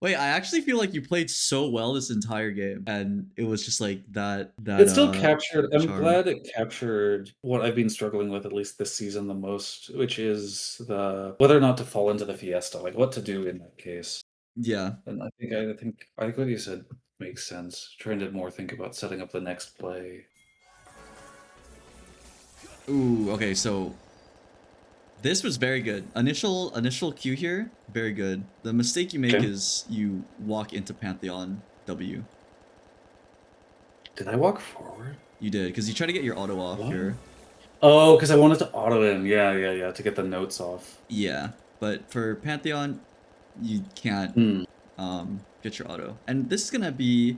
Wait, I actually feel like you played so well this entire game, and it was just like that It still captured I'm charm. glad it captured what I've been struggling with at least this season the most, which is the whether or not to fall into the fiesta, like, what to do in that case. Yeah. And I think what you said makes sense. Trying to more think about setting up the next play. Ooh, okay, so this was very good. Initial Q here, very good. The mistake you make Okay. is you walk into Pantheon W. Did I walk forward? You did, because you try to get your auto off What? here. Oh, because I wanted to auto in. Yeah, yeah, yeah, to get the notes off. Yeah, but for Pantheon, you can't Hmm. get your auto. And this is gonna be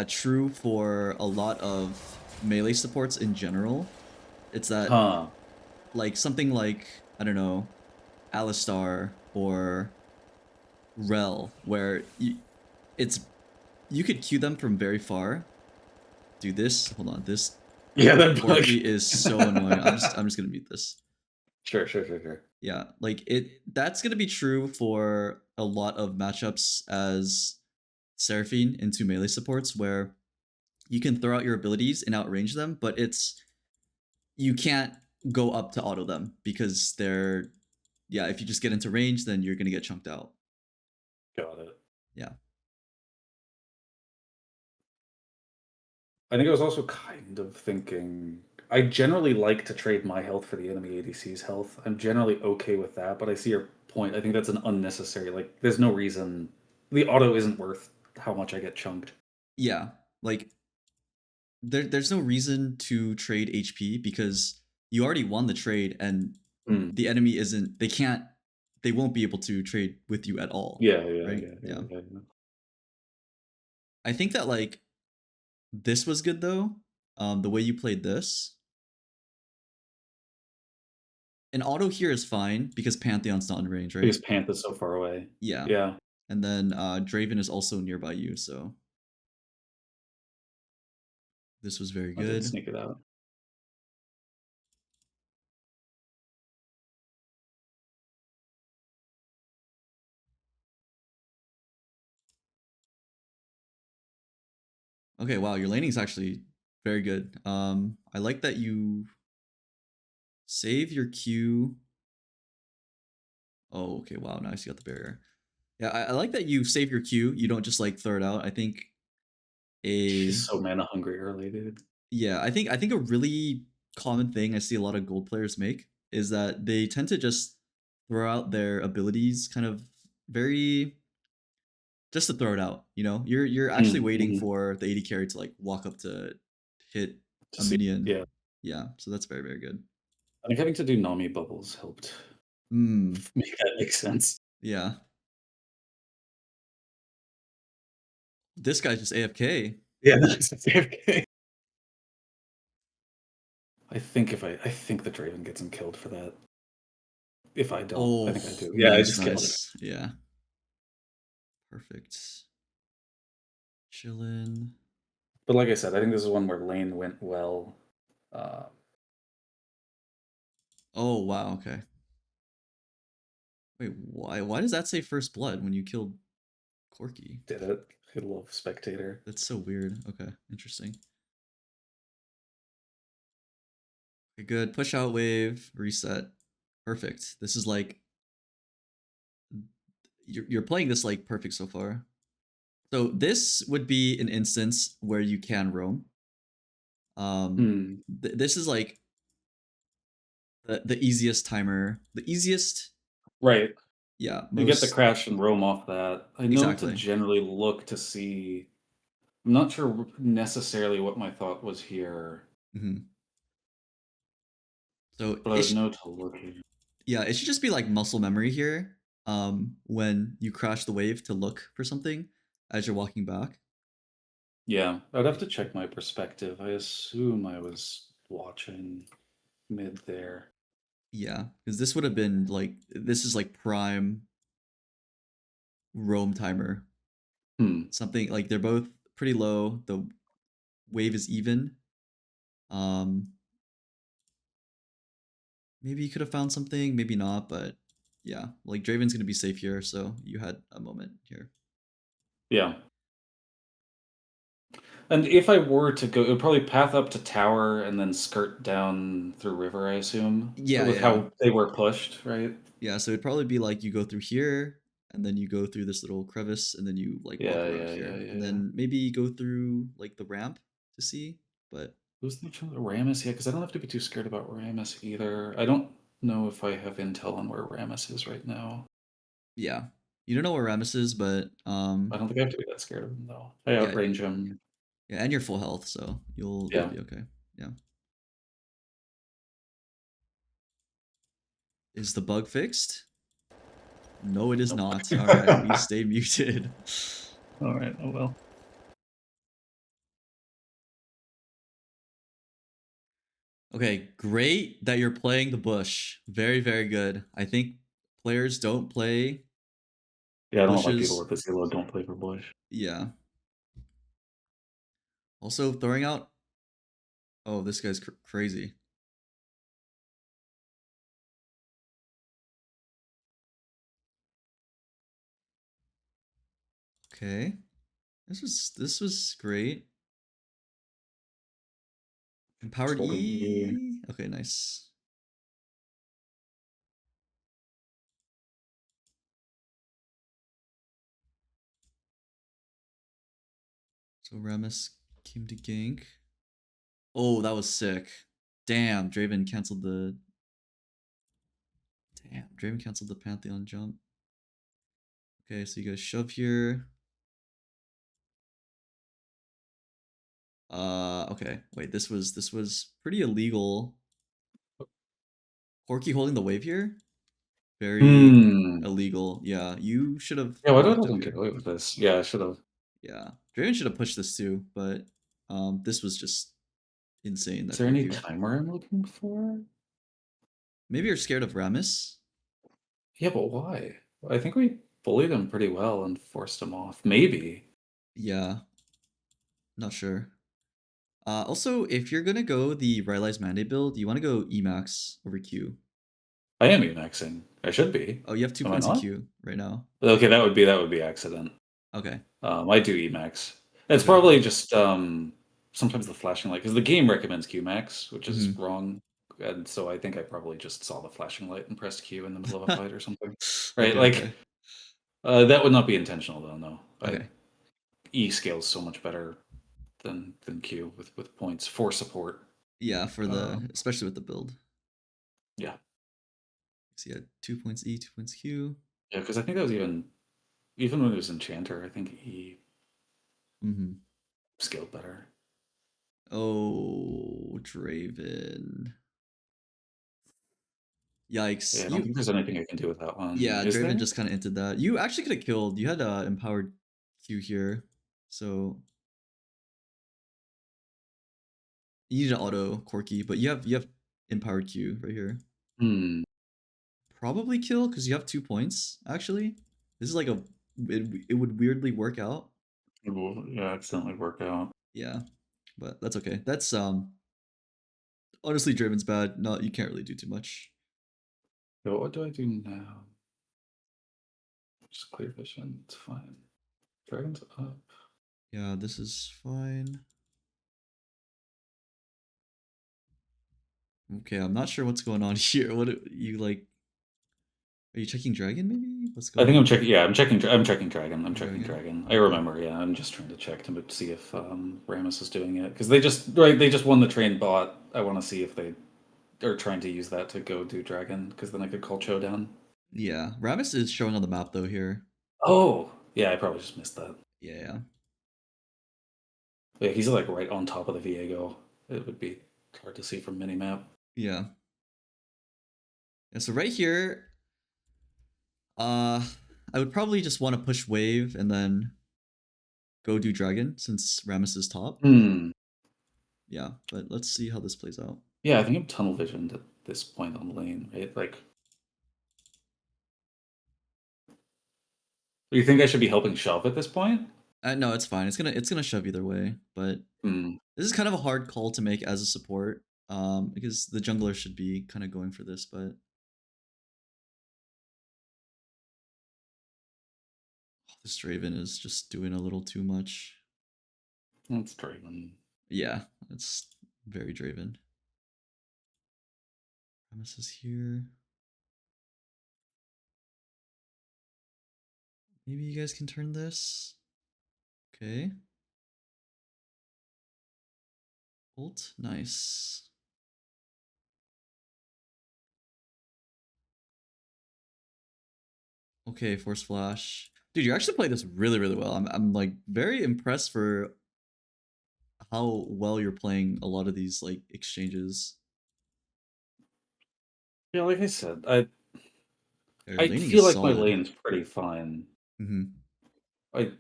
true for a lot of melee supports in general. It's that, Huh. like, something like, I don't know, Alistar or Rel, where you could Q them from very far. Do this. Hold on. This Yeah, that bug. Corky is so annoying. I'm just gonna mute this. Sure, sure, sure, sure. Yeah, like that's gonna be true for a lot of matchups as Seraphine into melee supports where you can throw out your abilities and outrange them, but you can't go up to auto them because they're, yeah, if you just get into range, then you're gonna get chunked out. Got it. Yeah. I think I was also kind of thinking I generally like to trade my health for the enemy ADC's health. I'm generally okay with that, but I see your point. I think that's an unnecessary, like, there's no reason. The auto isn't worth how much I get chunked. Yeah. Like there's no reason to trade HP because you already won the trade and Mm. the enemy isn't they won't be able to trade with you at all, Yeah, yeah, right? yeah, yeah, Yeah. yeah, yeah. I think that like this was good though. The way you played this. An auto here is fine because Pantheon's not in range, right? Because Panther's so far away. Yeah. Yeah, And then Draven is also nearby you, so this was very I did good. sneak it out. Okay, wow, your laning is actually very good. I like that you save your Q. Oh, okay, wow, nice, you got the barrier. Yeah, I like that you save your Q. You don't just like throw it out. I think She's a so mana hungry early, dude. yeah, I think a really common thing I see a lot of gold players make is that they tend to just throw out their abilities kind of very just to throw it out. You know, you're actually Mm, waiting mhm. for the AD carry to like walk up to hit To a see, minion. yeah. Yeah, so that's very very good. I think having to do Nami bubbles helped Hmm. make that make sense. Yeah. This guy's just AFK. Yeah, that's AFK. I think the Draven gets him killed for that. If I don't, I Oh, think I do. Yeah, I nice, just killed it. nice. Yeah, perfect. Chillin'. But like I said, I think this is one where lane went well. Uh, Oh wow. Okay. Wait, why? Why does that say first blood when you killed Corky? did it. I love spectator. That's so weird. Okay, interesting. Okay, good. Push out wave, reset. Perfect. This is like you're playing this like perfect so far. So this would be an instance where you can roam. Hmm. This is like the easiest timer, the easiest, Right. yeah, You get the most crash and roam off that. I know to exactly. generally look to see. I'm not sure necessarily what my thought was here, Hmm. So but I would know to look here. yeah, it should just be like muscle memory here. When you crash the wave to look for something as you're walking back. Yeah, I'd have to check my perspective. I assume I was watching mid there. Yeah, because this would have been like this is like prime roam timer. Hmm. Something like they're both pretty low. The wave is even. Um, maybe you could have found something, maybe not, but Yeah, like Draven's gonna be safe here, so you had a moment here. Yeah. And if I were to go, it would probably path up to tower and then skirt down through river, I assume, Yeah, with yeah, how they were pushed, right? yeah. So it'd probably be like you go through here, and then you go through this little crevice, and then you like walk Yeah, around yeah, yeah, here, yeah, and yeah. then maybe you go through like the ramp to see. But Who's the Ramus? Yeah, because I don't have to be too scared about Ramus either. I don't know if I have intel on where Ramus is right now. yeah, you don't know where Rammus is, but I don't think I have to be that scared of him though. I yeah, outrange him. yeah, and you're full health, so you'll Yeah. be okay. Yeah. Is the bug fixed? No, it is Nope. not. All right, we stay muted. All right. Oh well. Okay, great that you're playing the bush. Very, very good. I think players don't play Yeah, I don't know why people bushes. with this elo don't play for Bush. Yeah. Also, throwing out. Oh, this guy's crazy. Okay, this was great. Just Empowered holding E. E. Okay, nice. So Ramus came to gank. Oh, that was sick. Damn, Draven canceled the. Damn, Draven canceled the Pantheon jump. Okay, so you guys shove here. Okay. Wait, this was pretty illegal. Corky holding the wave here? Very Hmm. illegal. Yeah, you should have Yeah, why do I walked let up him get here. away with this? Yeah, I should have. Yeah. Draven should have pushed this too, but this was just insane Is that there any Corky. timer I'm looking for? Maybe you're scared of Ramus? Yeah, but why? I think we bullied him pretty well and forced him off. Maybe. Yeah, not sure. Also, if you're gonna go the Rylai's Mandate build, you want to go Emax over Q. I am Emaxing. I should be. Oh, you have 2 Am I points in not? Q right now. Okay, that would be accident. Okay. I do Emax. It's Okay, okay. probably just sometimes the flashing light because the game recommends Qmax, which is Mm-hmm. wrong. And so I think I probably just saw the flashing light and pressed Q in the middle of a fight or something. Right? Okay, Like okay. that would not be intentional though, no. Okay. E scales so much better than Q with points for support. Yeah, for the Um, especially with the build. yeah. So yeah, 2 points E, 2 points Q. Yeah, because I think that was even when it was Enchanter, I think E Mm-hmm. scaled better. Oh, Draven. Yikes. Yeah, I don't You think there's anything I can do with that one. Yeah, Is Draven there? just kind of entered that. You actually could have killed. You had empowered Q here, so you need an auto Corky, but you have empowered Q right here. Hmm. Probably kill because you have 2 points. Actually, this is like it would weirdly work out. It will, yeah, accidentally work out. Yeah, but that's okay. That's honestly Draven's bad. Not you can't really do too much. So what do I do now? Just clear vision. It's fine. Dragon's up. Yeah, this is fine. Okay, I'm not sure what's going on here. You like? Are you checking dragon? Maybe what's I going think I'm on? checking. Yeah, I'm checking. I'm checking dragon. I'm checking Dragon. dragon. I Okay. remember. Yeah, I'm just trying to check to see if Ramus is doing it because they just won the train bot. I want to see if they are trying to use that to go do dragon because then I could call Cho down. Yeah, Ramus is showing on the map though here. Oh, yeah, I probably just missed that. Yeah, yeah, Yeah, he's like right on top of the Viego. It would be hard to see from minimap. yeah. And so right here, uh, I would probably just want to push wave and then go do dragon since Ramus is top. Hmm. Yeah, but let's see how this plays out. Yeah, I think I'm tunnel visioned at this point on lane, right? Like, do you think I should be helping shove at this point? No, it's fine. It's gonna shove either way, but Hmm. this is kind of a hard call to make as a support. Because the jungler should be kind of going for this, but This Draven is just doing a little too much. That's Draven. Yeah, it's very Draven. Premises here. Maybe you guys can turn this. Okay. Ult. Nice. Okay, Force Flash. Dude, you actually played this really, really well. I'm like very impressed for how well you're playing a lot of these like exchanges. Yeah, like I said, Your I laning feel is like my solid. lane's pretty fine. Mm-hmm. I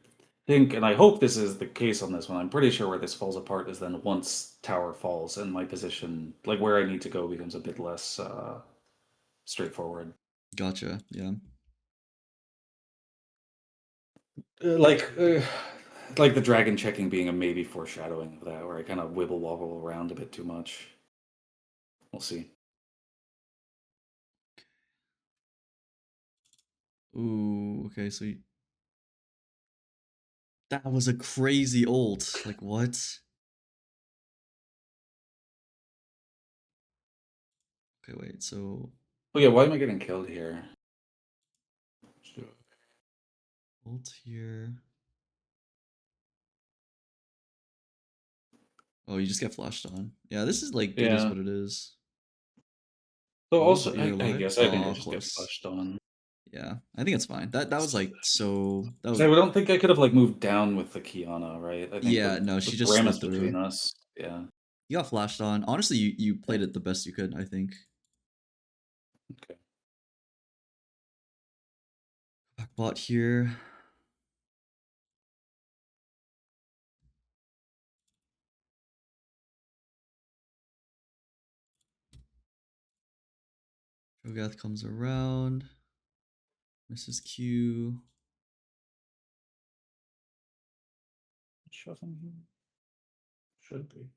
think, and I hope this is the case on this one. I'm pretty sure where this falls apart is then once tower falls and my position, like where I need to go, becomes a bit less straightforward. Gotcha. Yeah. Like the dragon checking being a maybe foreshadowing of that, where I kind of wibble wobble around a bit too much. We'll see. Ooh. Okay. So that was a crazy ult. Like what? Okay. Wait. So Oh yeah, why am I getting killed here? ult here. Oh, you just get flashed on. Yeah. This is like it is Yeah. what it is. So Oh, also, you're I alive. guess I think I Oh, just get close. flushed on. Yeah, I think it's fine. That was like so. That was So I don't think I could have like moved down with the Kiana, right? I think yeah. No, with she just Rammus slid through. between us. Yeah. You got flashed on. Honestly, you played it the best you could. I think. Okay. Back bot here. Cho'Gath comes around. Mrs. Q. Shove him here. Should be.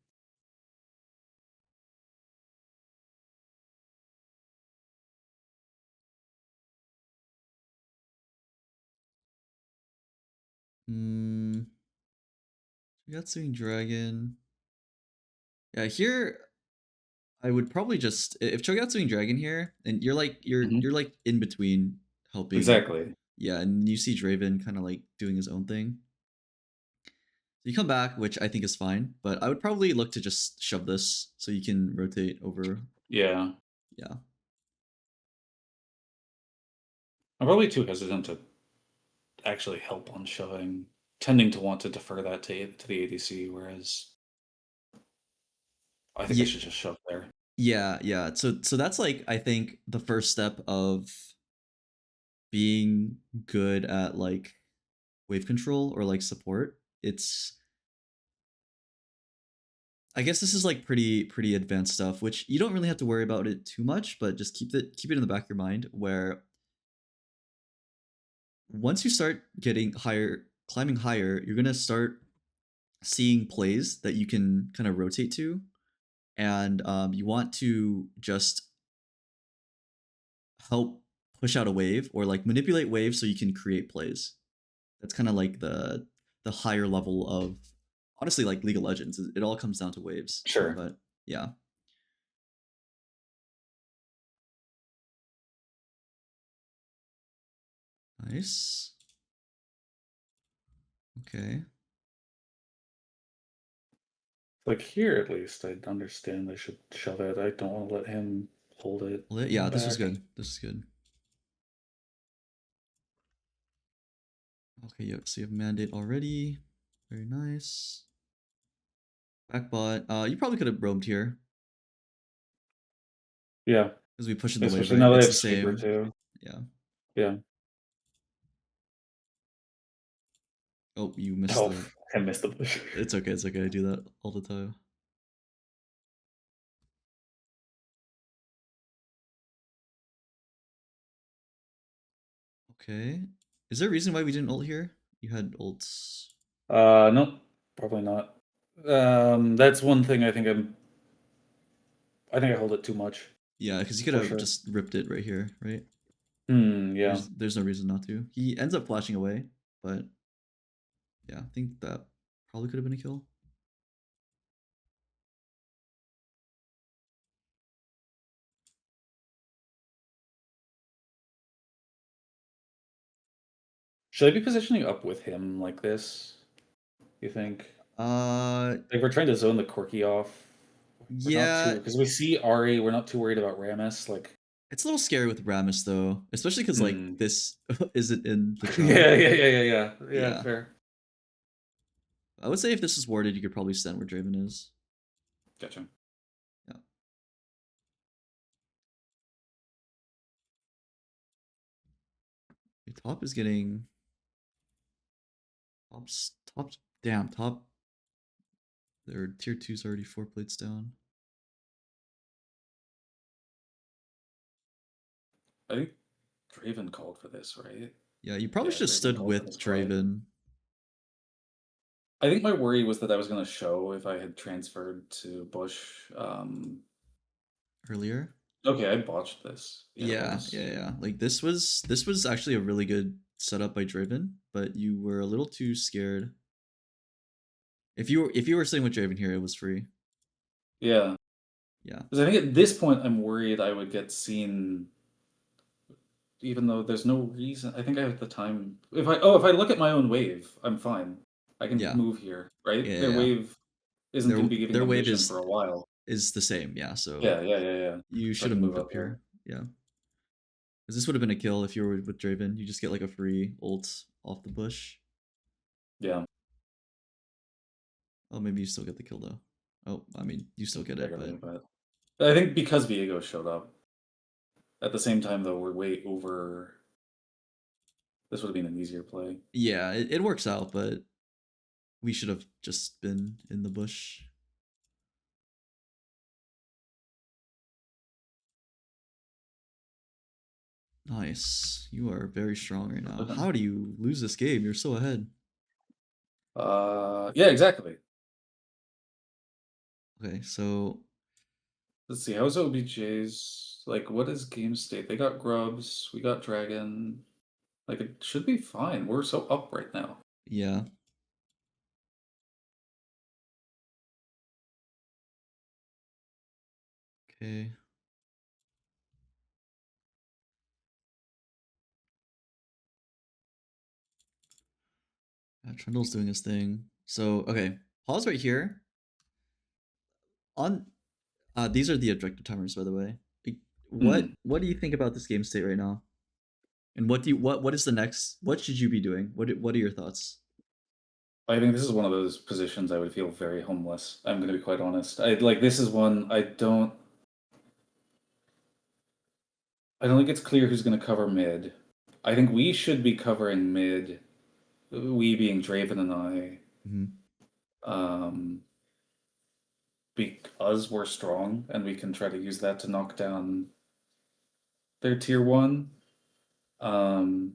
Hmm. Cho'Gath Dragon. Yeah, here I would probably just if Cho'Gath's Dragon here, and you're like Mhm. you're like in between helping. Exactly. Yeah, and you see Draven kind of like doing his own thing. So you come back, which I think is fine, but I would probably look to just shove this so you can rotate over. Yeah. Yeah. I'm probably too hesitant to actually help on shoving, tending to want to defer that to the ADC, whereas I think I Yeah, should just shove there. yeah. So that's like I think the first step of being good at like wave control or like support. It's I guess this is like pretty advanced stuff, which you don't really have to worry about it too much, but just keep it in the back of your mind where once you start getting higher, climbing higher, you're gonna start seeing plays that you can kind of rotate to, and you want to just help push out a wave or like manipulate waves so you can create plays. That's kind of like the higher level of honestly like League of Legends. It all comes down to waves, Sure. but yeah, nice. Okay, Like here, at least, I'd understand I should shove it. I don't want to let him hold it well, in yeah, the this was back. good. This is good. Okay, yep. So you have mandate already. Very nice. Back bot. You probably could have roamed here Yeah, because we push in the wave, especially right? now that I It's the have sweeper same. too. Yeah. Yeah. Oh, you missed Oh, the. I missed the bush. It's okay. It's okay. I do that all the time. Okay. Is there a reason why we didn't ult here? You had ults. No, probably not. That's one thing I think I think I hold it too much Yeah, because you could for have sure. just ripped it right here, right? Yeah. There's no reason not to. He ends up flashing away. But yeah, I think that probably could have been a kill. Should I be positioning up with him like this? You think? Uh, Like we're trying to zone the Corki off. We're not yeah, too because we see Ari. We're not too worried about Rammus. Like, it's a little scary with Rammus though, especially because like hmm. this isn't in the trial. Yeah, yeah. Yeah, Fair. I would say if this is warded, you could probably stand where Draven is. Gotcha. Yeah, okay, top is getting top. Damn, top. Their tier two's already 4 plates down. I think Draven called for this, right? Yeah, you probably Yeah, should have Draven stood called for with this play. Draven. I think my worry was that I was going to show if I had transferred to Bush. Earlier. Okay, I botched this. Yeah, it Yeah, was. yeah, yeah. Like this was actually a really good setup by Draven, but you were a little too scared. If you were sitting with Draven here, it was free. Yeah, Yeah. because I think at this point I'm worried I would get seen, even though there's no reason. I think I have the time. If I look at my own wave, I'm fine. I can Yeah. move here, right? Yeah, yeah, Their yeah. wave isn't going Their to be giving their them wave vision for a while. is the same, yeah. So Yeah. you So I should have can move moved up up here. here. Yeah. Because this would have been a kill if you were with Draven. You just get like a free ult off the bush. Yeah, Oh, maybe you still get the kill though. Oh, I mean, you still get it, but barely, but I think because Viego showed up at the same time, though, we're way over. This would have been an easier play. yeah, it works out. But we should have just been in the bush. Nice. You are very strong right now. How do you lose this game? You're so ahead. Yeah, exactly. Okay, so Let's see. How's OBJ's? Like, what is game state? They got Grubs. We got Dragon. Like, it should be fine. We're so up right now. yeah. Okay. Trundle's doing his thing. So okay, pause right here. On these are the objective timers, by the way. Like, Hmm. what do you think about this game state right now? And what is the next? What should you be doing? What are your thoughts? I think this is one of those positions I would feel very homeless. I'm going to be quite honest. I like this is one I don't think it's clear who's going to cover mid. I think we should be covering mid. We being Draven and I. Mm-hmm. Um, because we're strong and we can try to use that to knock down their tier one. Um,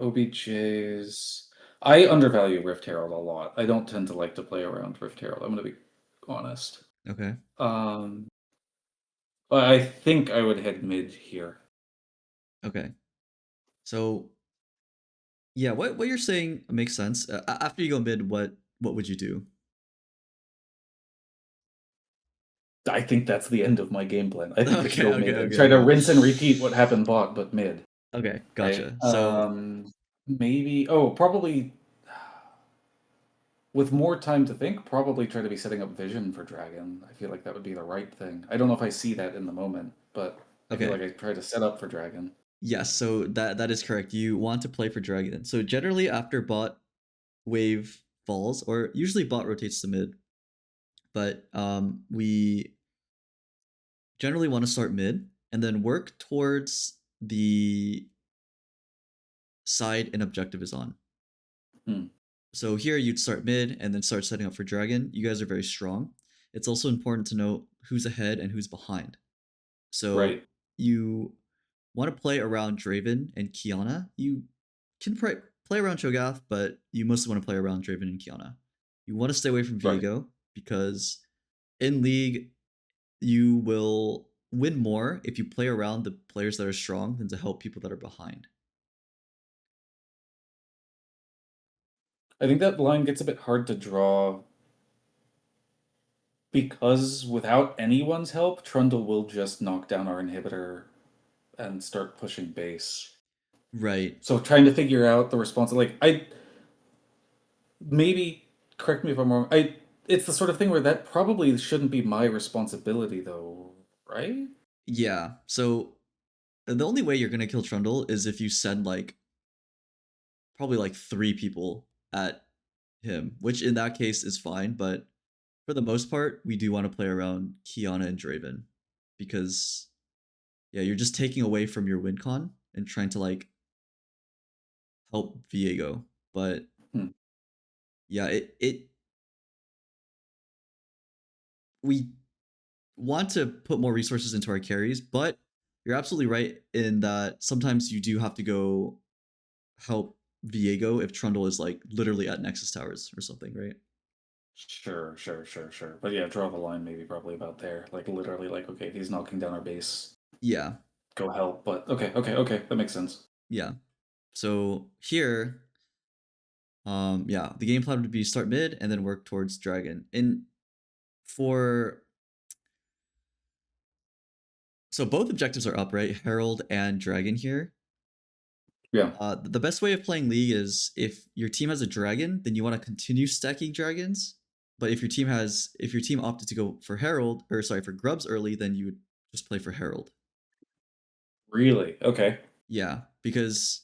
OBJ's. I undervalue Rift Herald a lot. I don't tend to like to play around Rift Herald. I'm going to be honest. Okay. Um, but I think I would head mid here. Okay. So yeah, what you're saying makes sense. After you go mid, what would you do? I think that's the end of my game plan. I think I should Okay, go okay, mid and okay, try to okay. rinse and repeat what happened bot, but mid. Okay, Right? gotcha. So Maybe. Oh, probably with more time to think, probably try to be setting up vision for Dragon. I feel like that would be the right thing. I don't know if I see that in the moment, but I feel okay. like I try to set up for Dragon. Yes, so that is correct. You want to play for Dragon. So generally after bot wave falls, or usually bot rotates to mid, but we generally want to start mid and then work towards the side an objective is on. Hmm. So here you'd start mid and then start setting up for Dragon. You guys are very strong. It's also important to know who's ahead and who's behind. So Right. you want to play around Draven and Kiana. You can play around Cho'Gath, but you mostly want to play around Draven and Kiana. You want to stay away from Right. Viego because in League you will win more if you play around the players that are strong than to help people that are behind. I think that line gets a bit hard to draw because without anyone's help, Trundle will just knock down our inhibitor and start pushing base. Right. So trying to figure out the response, like I maybe correct me if I'm wrong. It's the sort of thing where that probably shouldn't be my responsibility, though, right? Yeah. So the only way you're gonna kill Trundle is if you send like probably like 3 people at him, which in that case is fine. But for the most part, we do want to play around Kiana and Draven because yeah, you're just taking away from your win con and trying to like help Viego. But Hmm. yeah, it we want to put more resources into our carries, but you're absolutely right in that sometimes you do have to go help Viego if Trundle is like literally at Nexus Towers or something, right? Sure. But yeah, draw the line maybe probably about there. Like literally, like okay, if he's knocking down our base, Yeah, go help. But okay, that makes sense. yeah. So here, yeah, the game plan would be start mid and then work towards dragon. And for so both objectives are up, right? Herald and dragon here. Yeah, The best way of playing League is if your team has a dragon, then you want to continue stacking dragons. But if your team opted to go for Herald, or sorry, for Grubs early, then you would just play for Herald. really. Okay. Yeah, because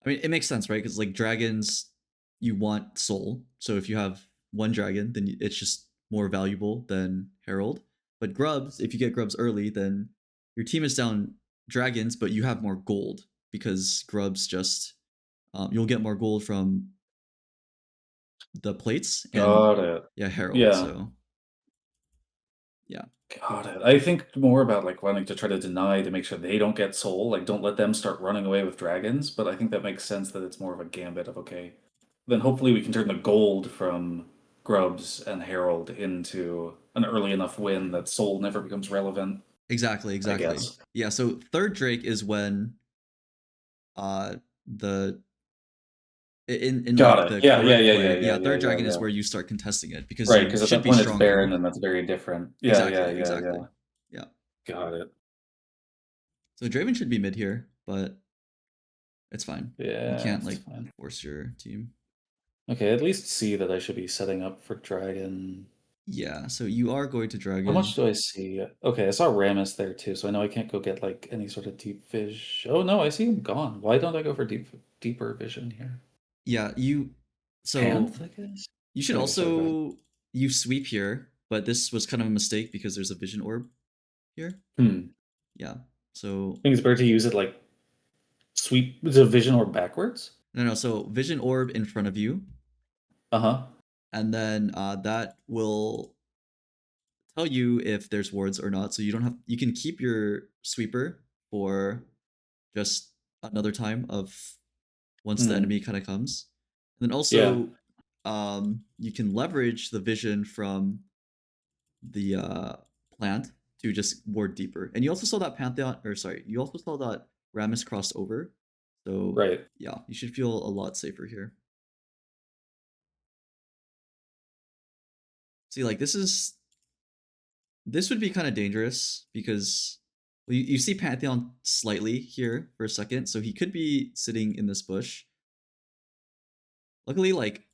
I mean it makes sense, right? Because like dragons, you want soul. So if you have one dragon, then it's just more valuable than Herald. But Grubs, if you get Grubs early, then your team is down dragons, but you have more gold because Grubs just you'll get more gold from the plates and Got it. yeah, Herald. Yeah. So yeah, Got it. I think more about like wanting to try to deny to make sure they don't get soul, like don't let them start running away with dragons. But I think that makes sense that it's more of a gambit of okay, then hopefully we can turn the gold from Grubs and Herald into an early enough win that soul never becomes relevant, I exactly. guess. Yeah, so third Drake is when the in Got like it. the Yeah, correct yeah, yeah, play. yeah, Yeah, yeah, third yeah, dragon is yeah. where you start contesting it because Right, you because at should that be point it's stronger. Baron and that's very different. Exactly, Yeah. exactly. Yeah. Got it. So Draven should be mid here, but it's fine. You Yeah, can't it's like fine. force your team. Okay, at least see that I should be setting up for Dragon. Yeah, so you are going to How much dragon. do I see? Okay, I saw Rammus there too, so I know I can't go get like any sort of deep vision. Oh no, I see him gone. Why don't I go for deeper vision here? Yeah, you so Panth, I guess. you should Anyway, sorry, go ahead. also you sweep here, but this was kind of a mistake because there's a vision orb here. Hmm. Yeah. So I think it's better to use it like sweep the vision or backwards. no, so vision orb in front of you, Uh-huh. and then that will tell you if there's wards or not. So you don't have you can keep your sweeper for just another time of once the Hmm. enemy kind of comes. And then Yeah. also you can leverage the vision from the plant to just ward deeper. And you also saw that Pantheon, or sorry, you also saw that Rammus crossed over. So Right. yeah, you should feel a lot safer here. See, like this would be kind of dangerous because well, you see Pantheon slightly here for a second, so he could be sitting in this bush. Luckily, like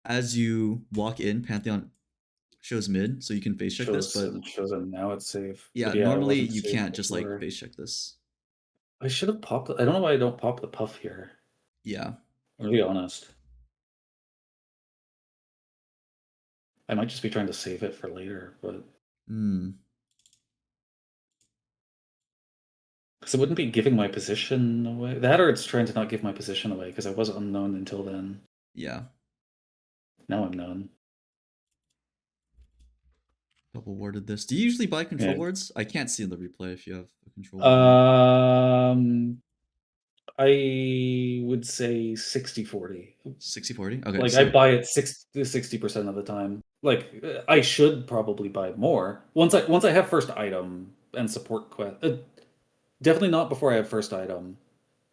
as you walk in, Pantheon shows mid, so you can face check this. But Shows and now it's safe. yeah, But yeah, it normally wasn't you safe can't just like before. face check this. I should have popped. I don't know why I don't pop the puff here. Yeah. To be honest, I might just be trying to save it for later, but Hmm. because it wouldn't be giving my position away. That or it's trying to not give my position away because I was unknown until then. Yeah. Now I'm known. Double warded this. Do you usually buy control Yeah. wards? I can't see in the replay if you have a control ward or not. Um, I would say 60-40. 60-40? Okay, Like I so buy it 60% of the time. Like I should probably buy more once I have first item and support quest. Definitely not before I have first item.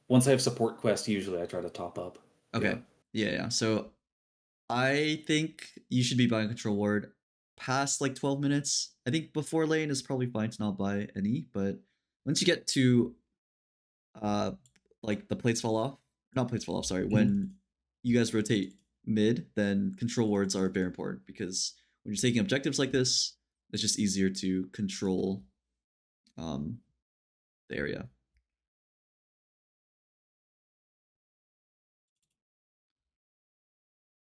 Once I have support quest, usually I try to top up. okay. Yeah. Yeah. So I think you should be buying control ward past like 12 minutes. I think before lane is probably fine to not buy any, but once you get to uh like the plates fall off, not plates fall off, sorry, Mhm. when you guys rotate mid, then control wards are very important because when you're taking objectives like this, it's just easier to control um the area.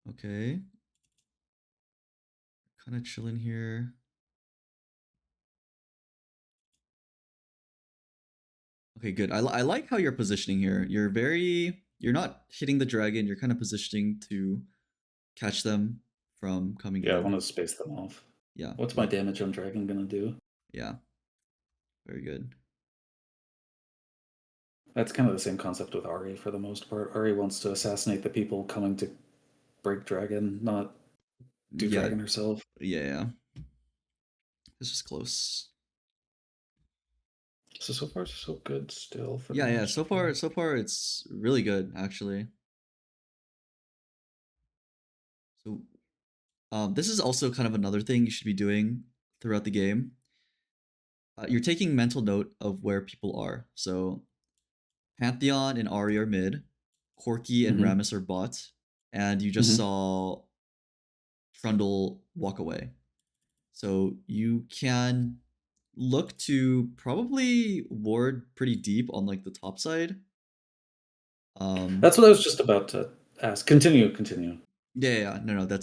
Okay, kind of chilling here. Okay, good. I like how you're positioning here. You're not hitting the dragon. You're kind of positioning to catch them from coming Yeah, I in. want to space them off. Yeah, What's my yeah, damage on dragon gonna do? yeah. Very good. That's kind of the same concept with Ari for the most part. Ari wants to assassinate the people coming to break dragon, not do Yeah, dragon herself. yeah. This is close. So far so good still for the Yeah, yeah. most part. So far, it's really good actually. So, this is also kind of another thing you should be doing throughout the game. You're taking mental note of where people are. So, Pantheon and Ari are mid, Corki and Hmm. Ramus are bot, and you just Hmm. saw Trundle walk away. So you can look to probably ward pretty deep on like the top side. Um, That's what I was just about to ask. Continue. yeah, yeah, yeah. No, no, that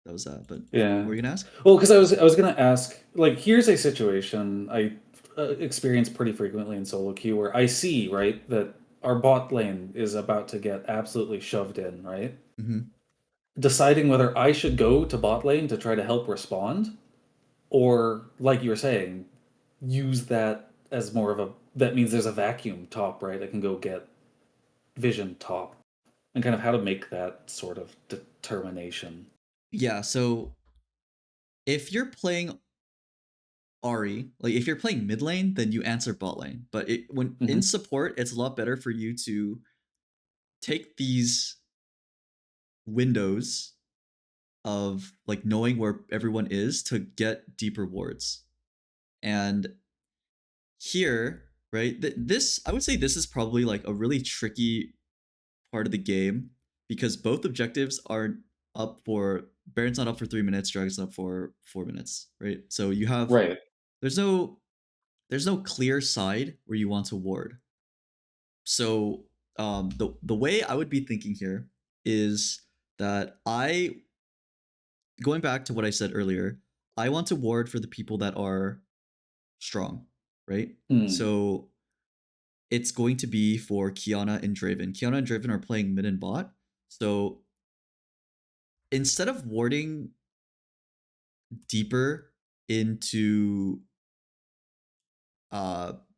was that. But what Yeah. were you gonna ask? Well, because I was gonna ask, like, here's a situation I experience pretty frequently in solo queue where I see right that our bot lane is about to get absolutely shoved in, right? Mm-hmm. Deciding whether I should go to bot lane to try to help respond, or like you were saying, use that as more of a that means there's a vacuum top, right? I can go get vision top, and kind of how to make that sort of determination. Yeah. So if you're playing Ari, like if you're playing mid lane, then you answer bot lane. But when in Hmm. support, it's a lot better for you to take these windows of like knowing where everyone is to get deeper wards. And here, right, this I would say this is probably like a really tricky part of the game because both objectives are up for Baron's not up for 3 minutes, Dragon's up for 4 minutes, right? So you have Right. there's no there's no clear side where you want to ward. So the way I would be thinking here is that I going back to what I said earlier, I want to ward for the people that are strong, right? Hmm. So it's going to be for Kiana and Draven. Kiana and Draven are playing mid and bot. So instead of warding deeper into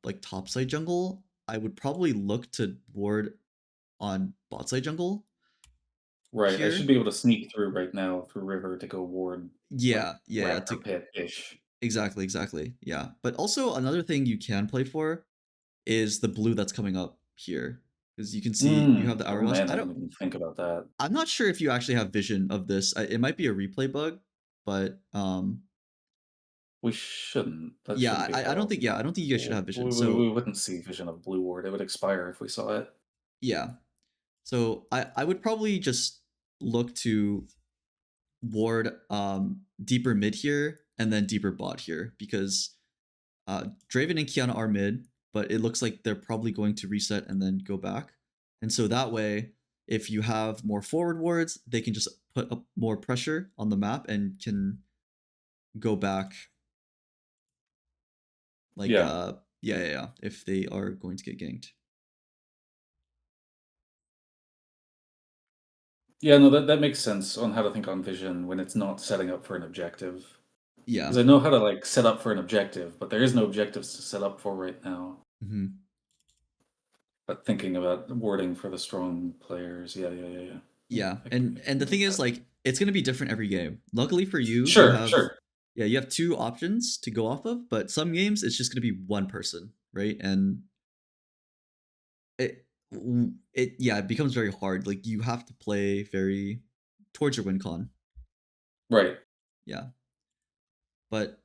like topside jungle, I would probably look to ward on bot side jungle Right. I should here. be able to sneak through right now through river to go ward like Yeah, yeah, yeah. raptor pit ish. Exactly, exactly. Yeah. But also another thing you can play for is the blue that's coming up here. Because you can see you have Mm. the Oh hourglass. man, I didn't even think about that. I'm not sure if you actually have vision of this. It might be a replay bug, but We shouldn't. That yeah, shouldn't be a I don't problem. think I don't think you guys should have vision. We So wouldn't see vision of blue ward. It would expire if we saw it. yeah, so I would probably just look to ward deeper mid here and then deeper bot here because Draven and Kiana are mid, but it looks like they're probably going to reset and then go back, and so that way, if you have more forward wards, they can just put up more pressure on the map and can go back like Yeah. yeah, yeah, yeah, if they are going to get ganked. Yeah, no, that makes sense on how to think on vision when it's not setting up for an objective. Yeah. Because I know how to like set up for an objective, but there is no objectives to set up for right now. Hmm. But thinking about warding for the strong players, yeah. Yeah, I and can the thing get is that. like it's gonna be different every game. Luckily for you, you Sure, have sure. yeah, you have two options to go off of, but some games it's just gonna be one person, right? And it it becomes very hard. Like you have to play very towards your win con. Right. Yeah, but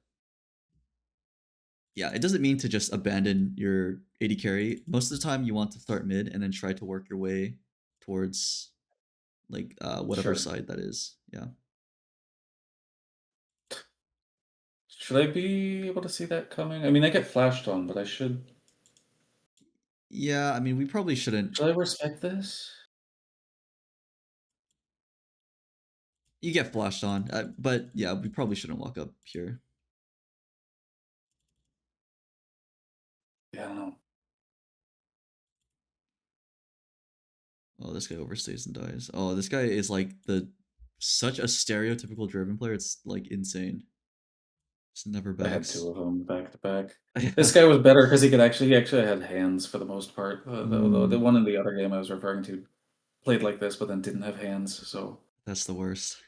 yeah, it doesn't mean to just abandon your AD carry. Most of the time, you want to start mid and then try to work your way towards like whatever Sure. side that is. Yeah. Should I be able to see that coming? I mean, I get flashed on, but I should. Yeah, I mean, we probably shouldn't. Should I respect this? You get flashed on, but yeah, we probably shouldn't walk up here. Yeah, I don't know. Oh, this guy overstays and dies. Oh, this guy is like the such a stereotypical driven player. It's like insane. Just never I had two backs. of them back to back. This Yeah. guy was better because he actually had hands for the most part. The Ooh, one in the other game I was referring to played like this, but then didn't have hands. So that's the worst.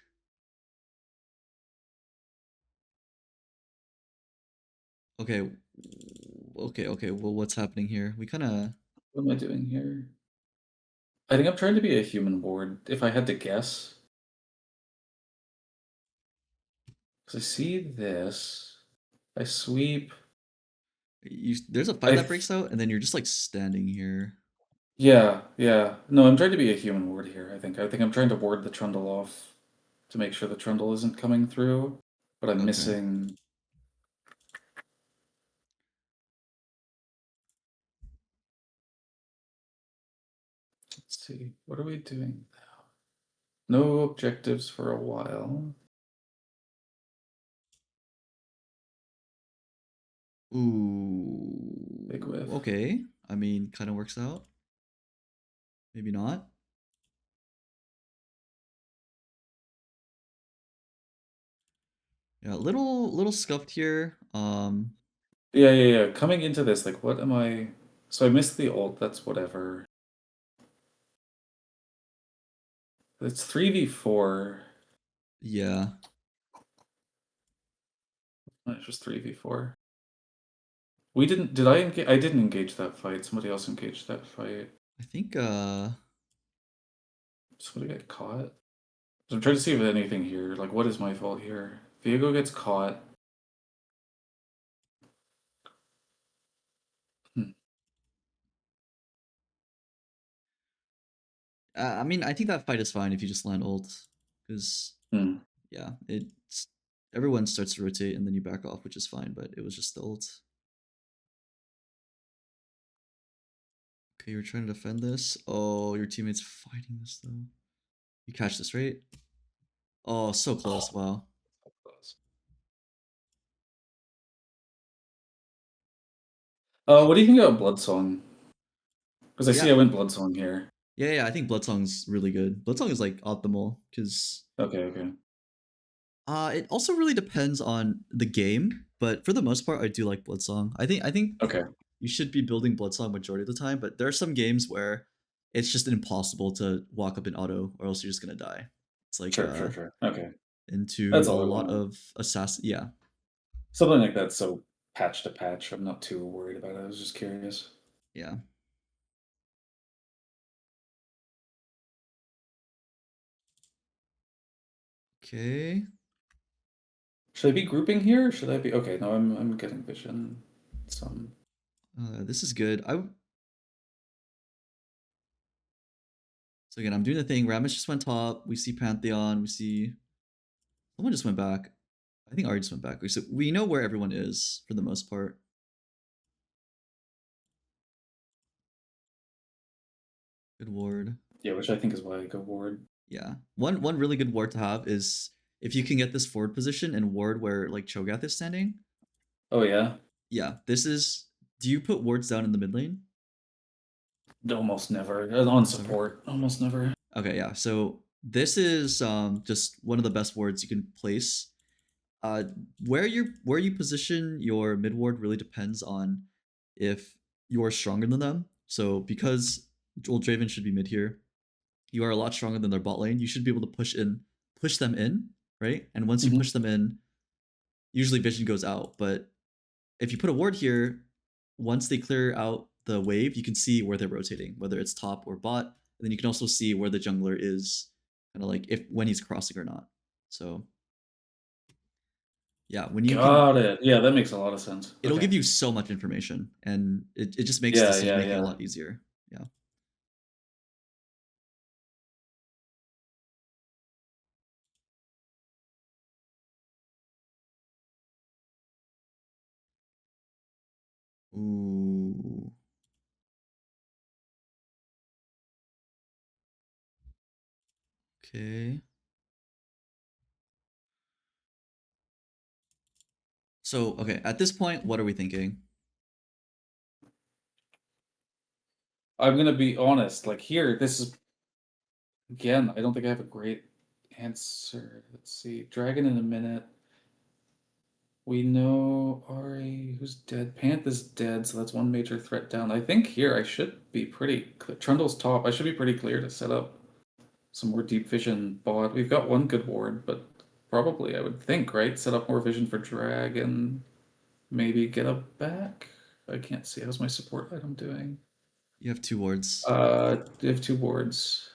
Okay. Okay. Well, what's happening here? We kind of. what am I doing here? I think I'm trying to be a human ward. If I had to guess, because I see this, I sweep. There's a fight I that breaks out, and then you're just like standing here. Yeah, yeah. No, I'm trying to be a human ward here. I think I'm trying to ward the Trundle off to make sure the Trundle isn't coming through, but I'm Okay. missing. Let's see. What are we doing now? No objectives for a while. Big Ooh. whiff. Okay. I mean, kind of works out. Maybe not. Yeah, little scuffed here. Yeah, yeah, yeah. Coming into this, like, what am I? So I missed the ult. That's whatever. It's 3v4. Yeah. It's just 3v4. We didn't. Did I engage? I didn't engage that fight. Somebody else engaged that fight. I think Somebody got caught. So I'm trying to see if there's anything here. Like, what is my fault here? Viego gets caught. Hmm. I mean, I think that fight is fine if you just land ult cuz Hmm. yeah, it's everyone starts to rotate and then you back off, which is fine, but it was just the ult. Okay, you're trying to defend this. Oh, your teammate's fighting this though. You catch this, right? Oh, so Oh, close. Wow. so close. What do you think about Bloodsong? Because I see Yeah. I went Bloodsong here. Yeah, I think Bloodsong's really good. Bloodsong is like optimal because Okay, okay. it also really depends on the game, but for the most part, I do like Bloodsong. I think Okay. you should be building Bloodsong majority of the time, but there are some games where it's just impossible to walk up in auto, or else you're just gonna die. It's like Sure, sure, sure. Okay. into That's a all I lot wanted. of assassin. Yeah, Something like that, so patch to patch. I'm not too worried about it. I was just curious. yeah. Okay, Should I be grouping here? Or should I be okay? No, I'm getting vision. Some. this is good. So again, I'm doing the thing. Rammus just went top. We see Pantheon. We see someone just went back. I think Ari just went back. So we know where everyone is for the most part. Good ward. Yeah, which I think is why I go ward. Yeah. One really good ward to have is if you can get this forward position and ward where like Cho'Gath is standing. Oh yeah. Yeah, this is. Do you put wards down in the mid lane? Almost never. On Almost never. support. Almost never. Okay, yeah. So this is just one of the best wards you can place. Uh, where you position your mid ward really depends on if you're stronger than them. So because Old Draven should be mid here, you are a lot stronger than their bot lane. You should be able to push them in, right? And once you Hmm. push them in, usually vision goes out. But if you put a ward here, once they clear out the wave, you can see where they're rotating, whether it's top or bot, and then you can also see where the jungler is, kind of like if when he's crossing or not. So yeah, when you can, Got it. Yeah, that makes a lot of sense. it'll Okay. give you so much information, and it just makes Yeah, decision yeah, making a yeah. lot easier. Yeah. Ooh. Okay. So okay, at this point, what are we thinking? I'm gonna be honest. Like here, this is again. I don't think I have a great answer. Let's see. Dragon in a minute. We know Ari, who's dead. Panth is dead, so that's one major threat down. I think here I should be pretty clear. Trundle's top. I should be pretty clear to set up some more deep vision bot. We've got one good ward, but probably I would think, right? Set up more vision for Dragon. Maybe get a back. I can't see. How's my support item doing? You have two wards. I have two wards.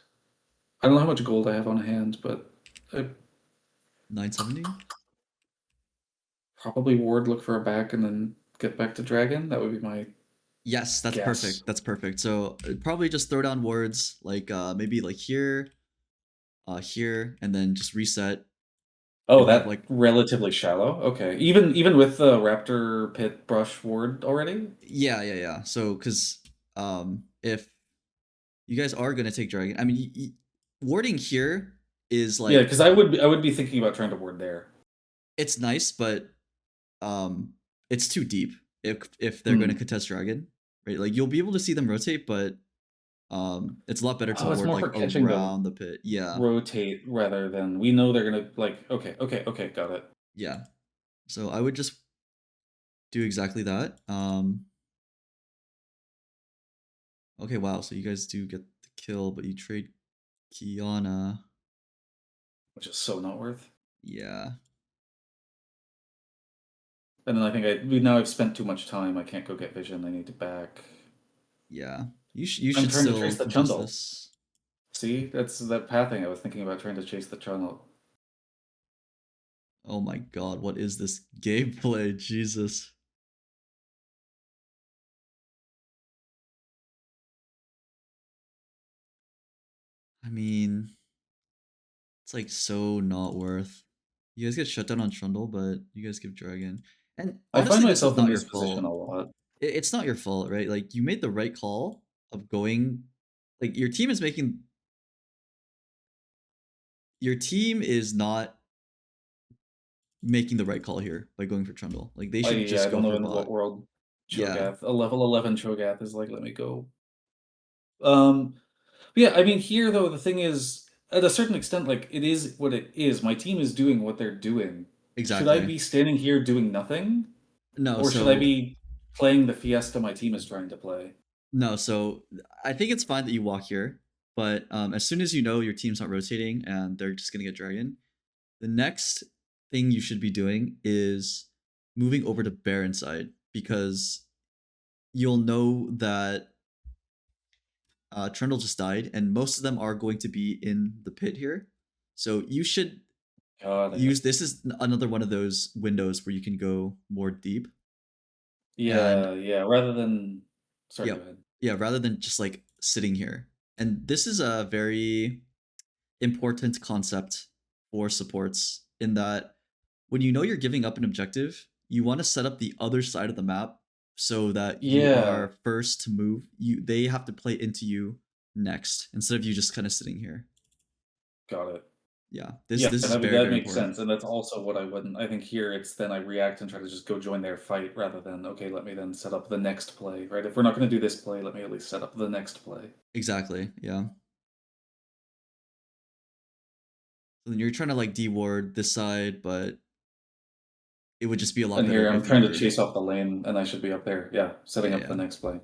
I don't know how much gold I have on hand, but I 970? probably ward look for a back and then get back to Dragon. That would be my Yes, that's guess. perfect. That's perfect. So probably just throw down wards like maybe like here, here, and then just reset Oh, and have that like relatively shallow. Okay. Even with the Raptor Pit Brush ward already? yeah, yeah, yeah. So because if you guys are gonna take dragon, I mean warding here is Yeah, like because I would be thinking about trying to ward there. it's nice, but um it's too deep if they're gonna Hmm. contest dragon, right? Like you'll be able to see them rotate, but it's a lot better to Oh, it's ward more for like catching the around the pit. Yeah, rotate rather than we know they're gonna like okay, okay, okay, got it. yeah. So I would just do exactly that. Okay, wow. So you guys do get the kill, but you trade Kiana. Which is so not worth. Yeah, And then I think now I've spent too much time. I can't go get vision. I need to back. yeah. You I'm should trying to still trace the contest Trundle. this. See, that's that pathing. I was thinking about trying to chase the Trundle. Oh my god, what is this gameplay? Jesus. I mean, it's like so not worth. You guys get shut down on Trundle, but you guys give Dragon. And I find honestly, this is myself in not your this position fault. a lot. It's not your fault, right? Like you made the right call of going. Like your team is not making the right call here by going for Trundle. Like they should Yeah, just I go don't know for in what bot. world Yeah, Cho'Gath, a level 11 Cho'Gath is like, let me go. Um, but yeah, I mean, here though, the thing is, at a certain extent, like it is what it is. My team is doing what they're doing. Should I exactly. be standing here doing nothing, No, or should I so be playing the fiesta my team is trying to play? no, so I think it's fine that you walk here, but as soon as you know your team's not rotating and they're just gonna get dragon, the next thing you should be doing is moving over to Baron side because you'll know that Trundle just died, and most of them are going to be in the pit here. So you should Got use it. this is another one of those windows where you can go more deep. And Yeah, yeah. Rather than, sorry, yeah, go ahead. yeah, rather than just like sitting here. And this is a very important concept for supports in that when you know you're giving up an objective, you want to set up the other side of the map so that you Yeah, are first to move. They have to play into you next instead of you just kind of sitting here. got it. Yeah, Yeah, this is that very that very makes important. sense, and that's also what I wouldn't. I think here it's then I react and try to just go join their fight rather than okay, let me then set up the next play. Right? If we're not going to do this play, let me at least set up the next play. Exactly. Yeah. So then you're trying to like deward this side, but it would just be a lot And better here I'm if trying you to were. chase off the lane, and I should be up there. Yeah, setting Yeah, up the yeah, next play.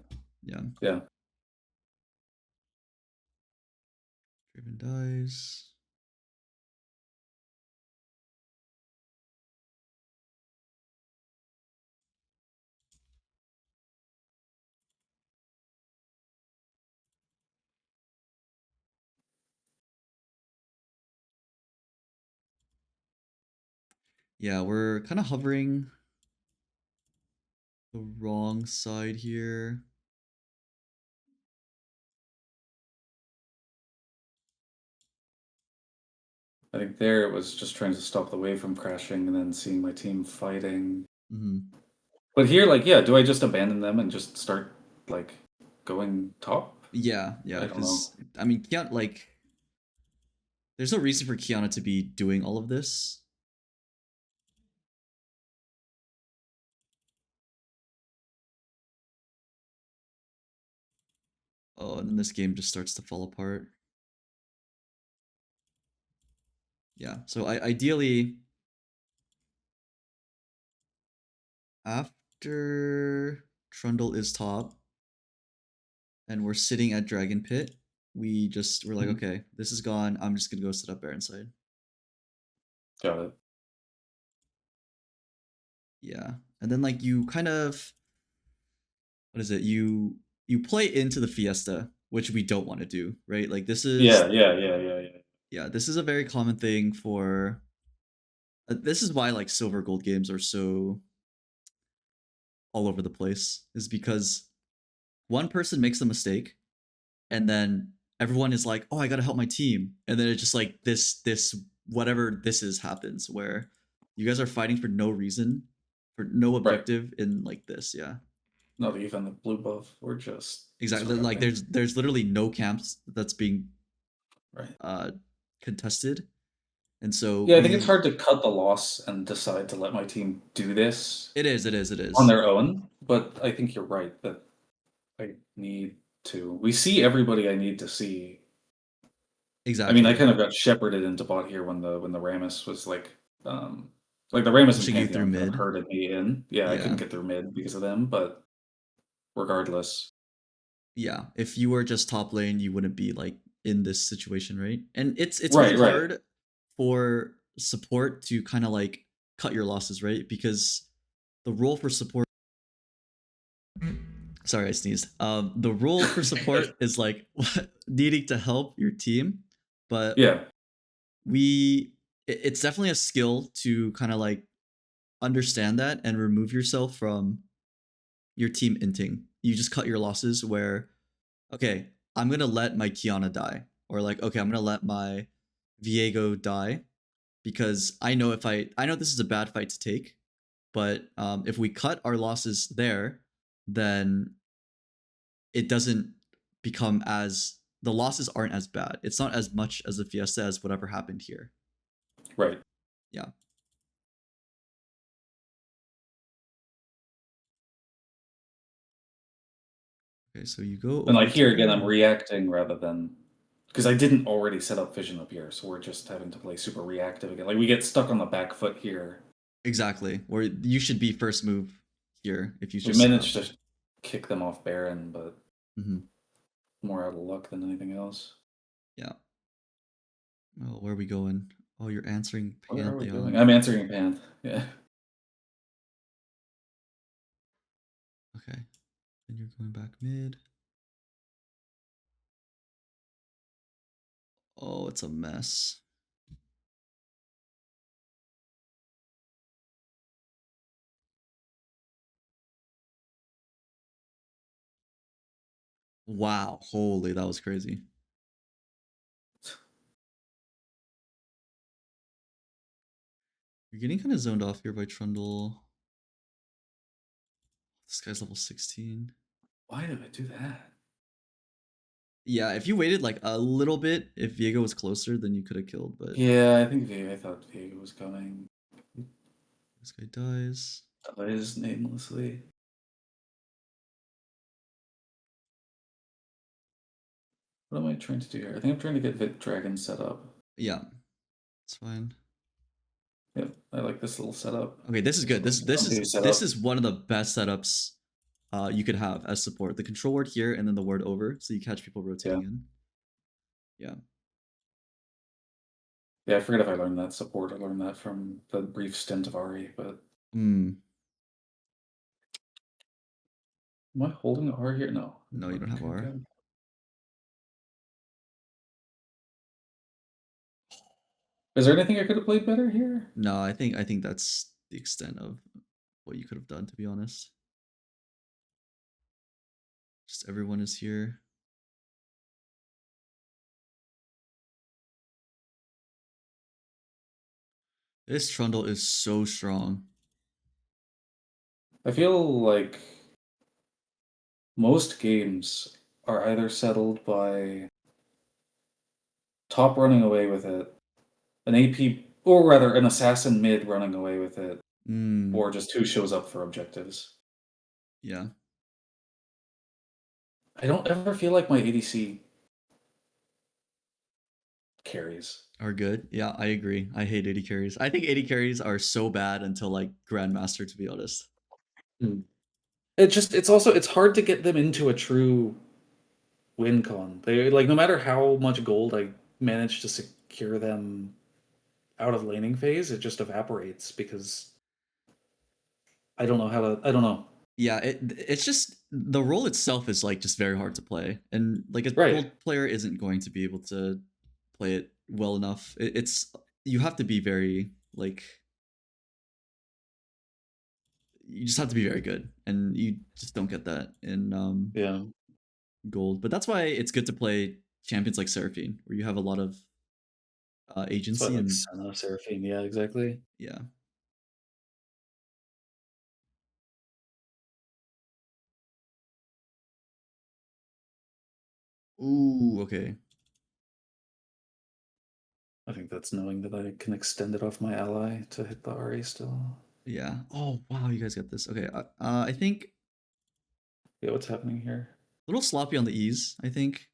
yeah. Yeah. Driven dies. Yeah, we're kind of hovering the wrong side here. I think there it was just trying to stop the wave from crashing and then seeing my team fighting. Hmm. But here, like, yeah, do I just abandon them and just start like going top? Yeah, yeah, I don't know. because I mean, Kiana, like, there's no reason for Kiana to be doing all of this. Oh, and then this game just starts to fall apart. Yeah, so ideally, after Trundle is top and we're sitting at Dragon Pit, we're like, Mhm. okay, this is gone. I'm just gonna go set up Baron side. Got it. Yeah, and then like you kind of what is it? You play into the fiesta, which we don't want to do, right? Like Yeah, yeah, yeah, yeah, yeah. yeah, this is a very common thing for. This is why like silver gold games are so all over the place, is because one person makes a mistake, and then everyone is like, "Oh, I gotta help my team," and then it's just like this whatever this is happens where you guys are fighting for no reason, for no Right. objective in like this. Yeah, Not even the blue buff. We're just exactly. Like scrapping. there's literally no camps that's being Right. uh contested, and so Yeah, I think it's we hard to cut the loss and decide to let my team do this it on is their own. But I think you're right that I need to. We see everybody I need to see. I mean, I exactly kind of got shepherded into bot here when the Rammus was like the Rammus and pushing you through Pantheon kind of mid. herded me in. Yeah, I couldn't Yeah, get through mid because of them, but regardless. yeah. If you were just top lane, you wouldn't be like in this situation, right? And it's really Right, right. hard for support to kind of like cut your losses, right? Because the role for support. Sorry, I sneezed. The rule for support is like needing to help your team, but Yeah, it's definitely a skill to kind of like understand that and remove yourself from your team inting. You just cut your losses where, okay, I'm gonna let my Kiana die, or like, okay, I'm gonna let my Viego die because I know this is a bad fight to take, but if we cut our losses there, then it doesn't become as the losses aren't as bad. It's not as much as a fiesta as whatever happened here. right. Yeah. Okay, so you go And over like to here again, I'm Baron. reacting rather than because I didn't already set up vision up here, so we're just having to play super reactive again. Like we get stuck on the back foot here. Exactly. Where you should be first move here if you We just set up. managed to kick them off Baron, but Hmm. more out of luck than anything else. Yeah. Oh, where are we going? Oh, you're answering Where are we going? Pantheon. I'm answering Panth. Yeah. Okay. Then you're going back mid. Oh, it's a mess. Wow. Holy, that was crazy. You're getting kind of zoned off here by Trundle. This guy's level 16. Why did I do that? Yeah, if you waited like a little bit, if Viego was closer, then you could have killed, but Yeah, I think I thought Vega was coming. this guy dies. Dies namelessly. What am I trying to do here? I think I'm trying to get Vit Dragon set up. Yeah, it's fine. Yep, I like this little setup. Okay, this is good. This Undo This setup. is one of the best setups you could have as support. The control word here and then the word over, so you catch people Yeah. rotating in. Yeah. Yeah, I forget if I learned that support. I learned that from the brief stint of Ari, but Hmm. am I holding R here? No. No, you don't have Okay, R. good. Is there anything I could have played better here? No, I think that's the extent of what you could have done, to be honest. Just everyone is here. This Trundle is so strong. I feel like most games are either settled by top running away with it, an AP, or rather an assassin mid running away with it, Mm, or just who shows up for objectives. yeah, I don't ever feel like my ADC carries. are good. Yeah, I agree. I hate 80 carries. I think 80 carries are so bad until like Grandmaster, to be honest. Hmm. It's hard to get them into a true win con. They like no matter how much gold I manage to secure them out of laning phase, it just evaporates because I don't know. Yeah, it's just the role itself is like just very hard to play, and like a Right. gold player isn't going to be able to play it well enough. It's you have to be very like you just have to be very good, and you just don't get that in Yeah. gold. But that's why it's good to play champions like Seraphine, where you have a lot of So I agency like and Senna, Seraphine, yeah, exactly. yeah. Ooh, okay. I think that's knowing that I can extend it off my ally to hit the RA still. Yeah. Oh wow, you guys got this. Okay. I think Yeah, what's happening here? a little sloppy on the ease. I think.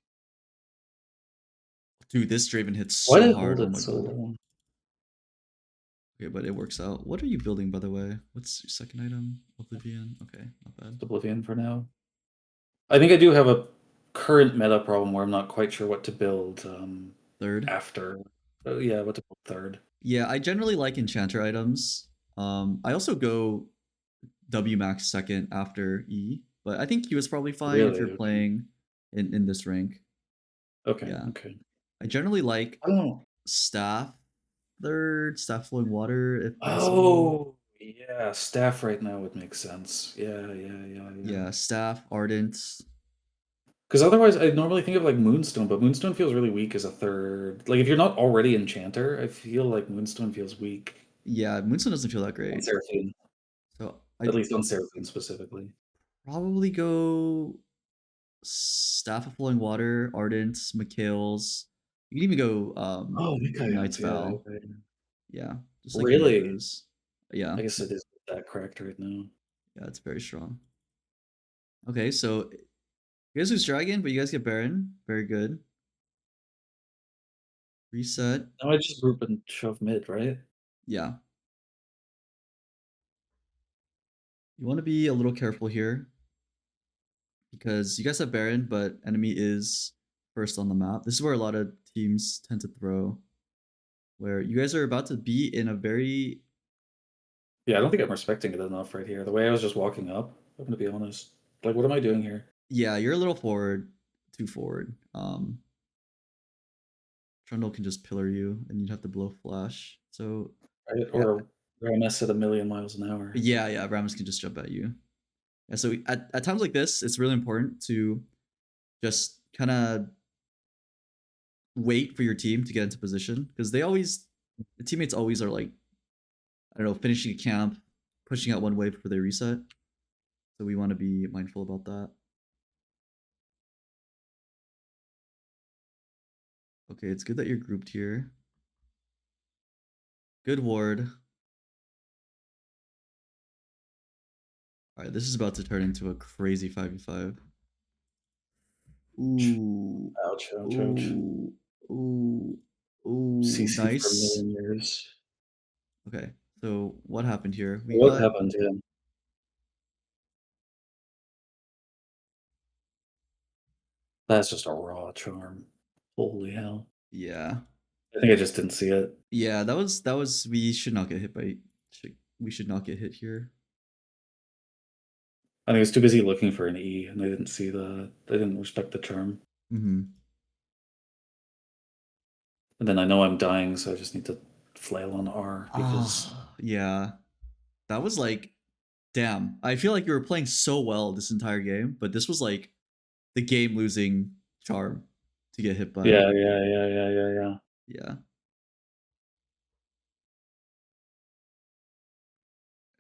Dude, this Draven hits Why so did I hard. hold Oh it my so god. long? Okay, but it works out. What are you building, by the way? What's your second item? Oblivion. Okay, not bad. Oblivion for now. I think I do have a current meta problem where I'm not quite sure what to build Third. after. Yeah, what to build third. Yeah, I generally like enchanter items. I also go W max second after E, but I think Q is probably fine if you're Really? Okay. playing in this rank. Okay. Yeah, Okay. I generally like I don't know. staff third, staff flowing water if possible. Oh, yeah. Staff right now would make sense. Yeah, yeah, yeah, yeah. Yeah, staff ardent. Because otherwise, I normally think of like Moonstone, but Moonstone feels really weak as a third. Like if you're not already Enchanter, I feel like Moonstone feels weak Yeah, Moonstone doesn't feel that on great. Seraphine, So at I'd least on Seraphine specifically. probably go Staff of Flowing Water, Ardent, Mikhail's. You can even go Oh, Knight's Mikael's, yeah. Vow. Okay. Yeah, just like any of Really? those. Yeah, I guess it is that cracked right now. yeah, it's very strong. Okay, so you guys lose Dragon, but you guys get Baron. Very good. Reset. Now I just group and shove mid, right? Yeah. You want to be a little careful here because you guys have Baron, but enemy is first on the map. This is where a lot of teams tend to throw, where you guys are about to be in a very Yeah, I don't think I'm respecting it enough right here. The way I was just walking up, I'm gonna be honest. Like, what am I doing here? yeah, you're a little forward, too forward. Trundle can just pillar you, and you'd have to blow flash. So Right? yeah, Or I mess at a million miles an hour. yeah, Rammus can just jump at you. Yeah, so at times like this, it's really important to just kind of wait for your team to get into position because the teammates always are like, I don't know, finishing a camp, pushing out one wave before they reset. So we want to be mindful about that. Okay, it's good that you're grouped here. Good ward. All right, this is about to turn into a crazy 5v5. Ooh, Ouch, ouch, ouch. ooh, ooh, ooh, CC for a nice. million years. Okay, so what happened here? We What got, happened to him? That's just a raw charm. Holy hell. yeah, I think I just didn't see it. yeah, we should not get hit by, we should not get hit here. I think I was too busy looking for an E, and I didn't respect the charm. Mm-hmm. And then I know I'm dying, so I just need to flail on R because Ah, yeah. That was like, damn. I feel like you were playing so well this entire game, but this was like the game losing charm to get hit by. yeah. Yeah.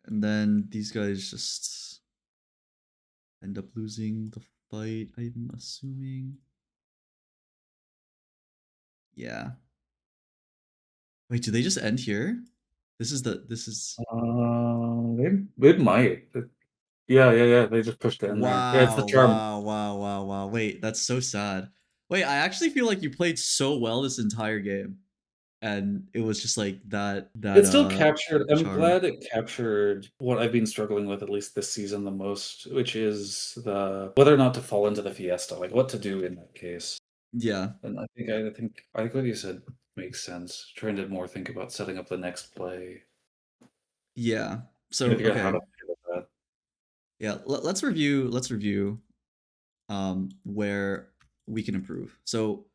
And then these guys just end up losing the fight, I'm assuming. Yeah. Wait, do they just end here? This is It might. Yeah. They just pushed it in there. Yeah, it's the wow, charm. wow, wow, wow, wow. Wait, that's so sad. Wait, I actually feel like you played so well this entire game. And it was just like that It still captured I'm charm. glad it captured what I've been struggling with at least this season the most, which is the whether or not to fall into the fiesta, like what to do in that case. Yeah. And I think what you said makes sense. Trying to more think about setting up the next play. Yeah. Trying to So figure out how okay. to play with that. Yeah, let's review where we can improve. So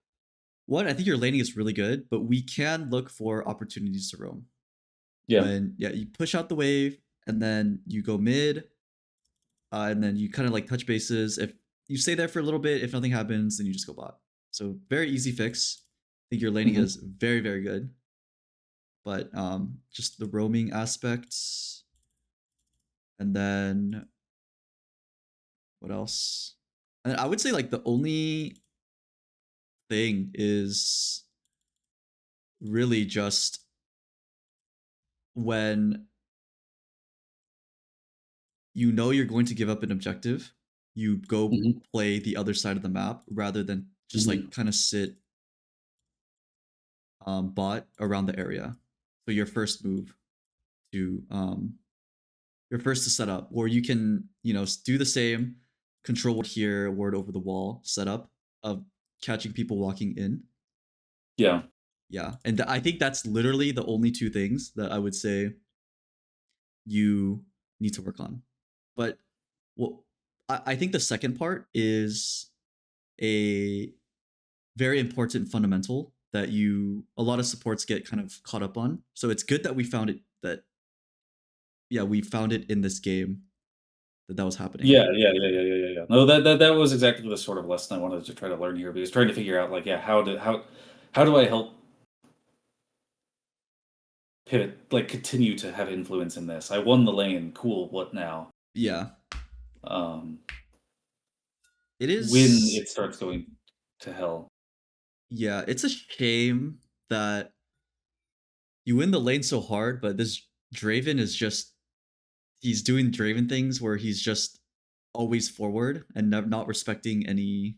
one, I think your laning is really good, but we can look for opportunities to roam. Yeah. When you push out the wave and then you go mid, and then you kind of like touch bases. If you stay there for a little bit, if nothing happens, then you just go bot. So very easy fix. I think your laning Mhm. is very, very good. But just the roaming aspects. And then what else? And I would say like the only thing is really just when you know you're going to give up an objective, you go Mhm. play the other side of the map rather than just like Mhm. kind of sit bot around the area. So your first move to your first to set up, or you can do the same control ward here, ward over the wall setup of catching people walking in. Yeah. Yeah, and I think that's literally the only two things that I would say you need to work on. But well, I think the second part is a very important fundamental that a lot of supports get kind of caught up on. So it's good that we found it that yeah, we found it in this game that was happening. Yeah. No, that was exactly the sort of lesson I wanted to try to learn here, because trying to figure out, like, yeah, how do I help pivot, like, continue to have influence in this? I won the lane, cool, what now? Yeah. Um, It when is it starts going to hell. yeah, it's a shame that you win the lane so hard, but this Draven is just he's doing Draven things where he's just always forward and not respecting any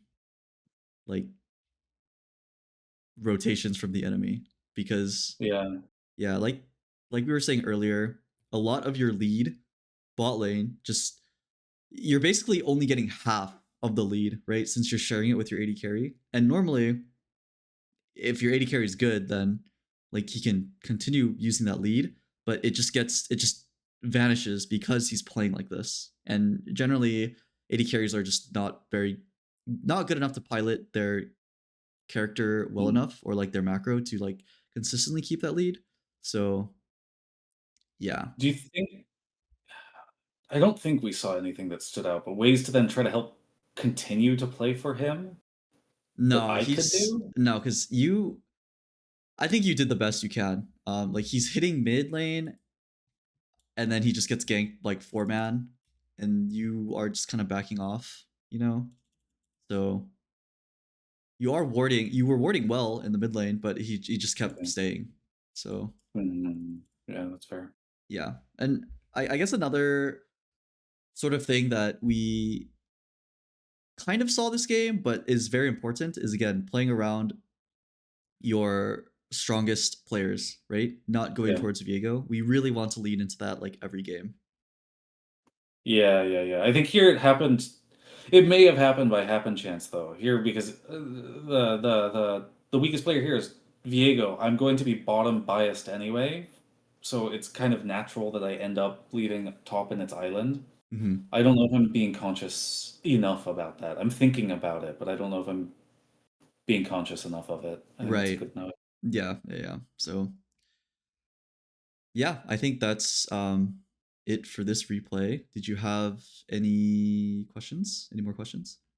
like rotations from the enemy because Yeah. yeah, like we were saying earlier, a lot of your lead bot lane just you're basically only getting half of the lead, right? Since you're sharing it with your AD carry. And normally if your AD carry is good, then like he can continue using that lead, but it just vanishes because he's playing like this. And generally, AD carries are just not good enough to pilot their character well Mm. enough or like their macro to like consistently keep that lead. So yeah, Do you think I don't think we saw anything that stood out, but ways to then try to help continue to play for him that I could do? no, because I think you did the best you can. Like he's hitting mid lane and then he just gets ganked like 4 man and you are just kind of backing off. So you were warding well in the mid lane, but he just kept Okay. staying. So Yeah, that's fair. yeah. And I guess another sort of thing that we kind of saw this game, but is very important is again playing around your strongest players, right? Not going Yeah. towards Viego. We really want to lean into that like every game. Yeah. I think here it may have happened by happen chance though. Here because the weakest player here is Viego. I'm going to be bottom biased anyway, so it's kind of natural that I end up leaving top in its island. Mm-hmm. I don't know if I'm being conscious enough about that. I'm thinking about it, but I don't know if I'm being conscious enough of it. I think that's a Right. good note. Yeah. So yeah, I think that's it for this replay. Did you have any questions? Any more questions?